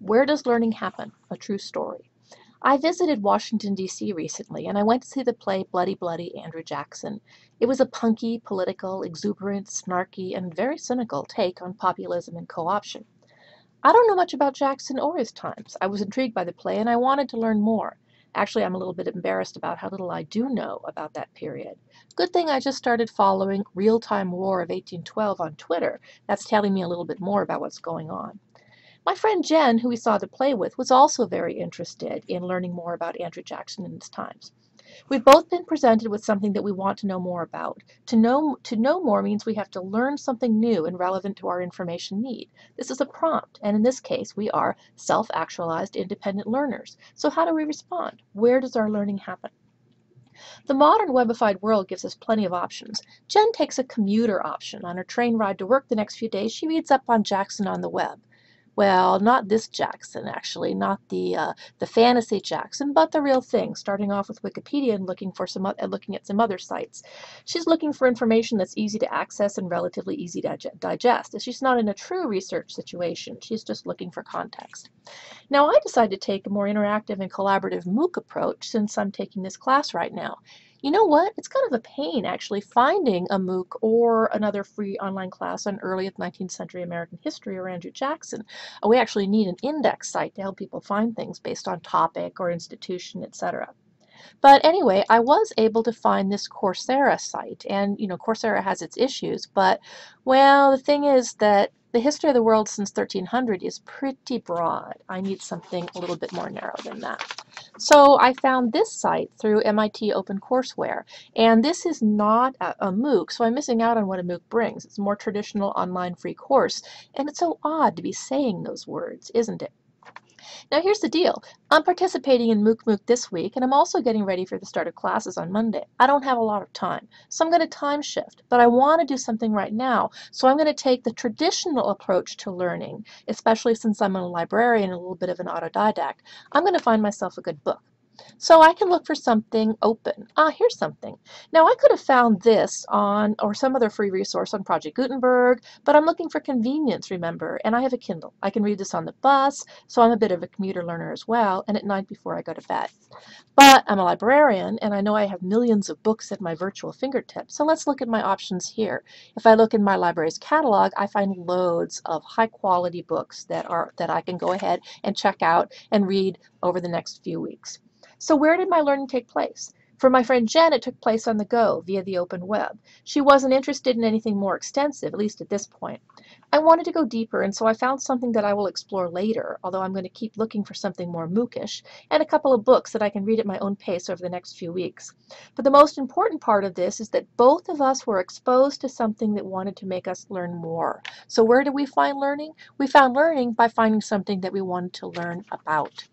Where does learning happen? A true story. I visited Washington, D.C. recently, and I went to see the play Bloody Bloody Andrew Jackson. It was a punky, political, exuberant, snarky, and very cynical take on populism and co-option. I don't know much about Jackson or his times. I was intrigued by the play, and I wanted to learn more. Actually, I'm a little bit embarrassed about how little I do know about that period. Good thing I just started following Real-Time War of 1812 on Twitter. That's telling me a little bit more about what's going on. My friend Jen, who we saw the play with, was also very interested in learning more about Andrew Jackson and his times. We've both been presented with something that we want to know more about. To know more means we have to learn something new and relevant to our information need. This is a prompt, and in this case, we are self-actualized independent learners. So how do we respond? Where does our learning happen? The modern webified world gives us plenty of options. Jen takes a commuter option. On her train ride to work the next few days, she reads up on Jackson on the web. Well, not this Jackson, actually, not the fantasy Jackson, but the real thing, starting off with Wikipedia and looking at some other sites. She's looking for information that's easy to access and relatively easy to digest. She's not in a true research situation. She's just looking for context. Now, I decided to take a more interactive and collaborative MOOC approach since I'm taking this class right now. You know what? It's kind of a pain actually finding a MOOC or another free online class on early 19th century American history or Andrew Jackson. We actually need an index site to help people find things based on topic or institution, etc. But anyway, I was able to find this Coursera site, and Coursera has its issues, but well, the thing is that the history of the world since 1300 is pretty broad. I need something a little bit more narrow than that. So I found this site through MIT OpenCourseWare, and this is not a MOOC, so I'm missing out on what a MOOC brings. It's a more traditional online free course, and it's so odd to be saying those words, isn't it? Now here's the deal. I'm participating in MOOC this week, and I'm also getting ready for the start of classes on Monday. I don't have a lot of time, so I'm going to time shift, but I want to do something right now, so I'm going to take the traditional approach to learning, especially since I'm a librarian and a little bit of an autodidact. I'm going to find myself a good book. So I can look for something open. Here's something. Now I could have found this on, or some other free resource on Project Gutenberg, but I'm looking for convenience, remember, and I have a Kindle. I can read this on the bus, so I'm a bit of a commuter learner as well, and at night before I go to bed. But I'm a librarian, and I know I have millions of books at my virtual fingertips, so let's look at my options here. If I look in my library's catalog, I find loads of high-quality books that I can go ahead and check out and read over the next few weeks. So where did my learning take place? For my friend Jen, it took place on the go via the open web. She wasn't interested in anything more extensive, at least at this point. I wanted to go deeper, and so I found something that I will explore later, although I'm going to keep looking for something more MOOCish, and a couple of books that I can read at my own pace over the next few weeks. But the most important part of this is that both of us were exposed to something that wanted to make us learn more. So where did we find learning? We found learning by finding something that we wanted to learn about.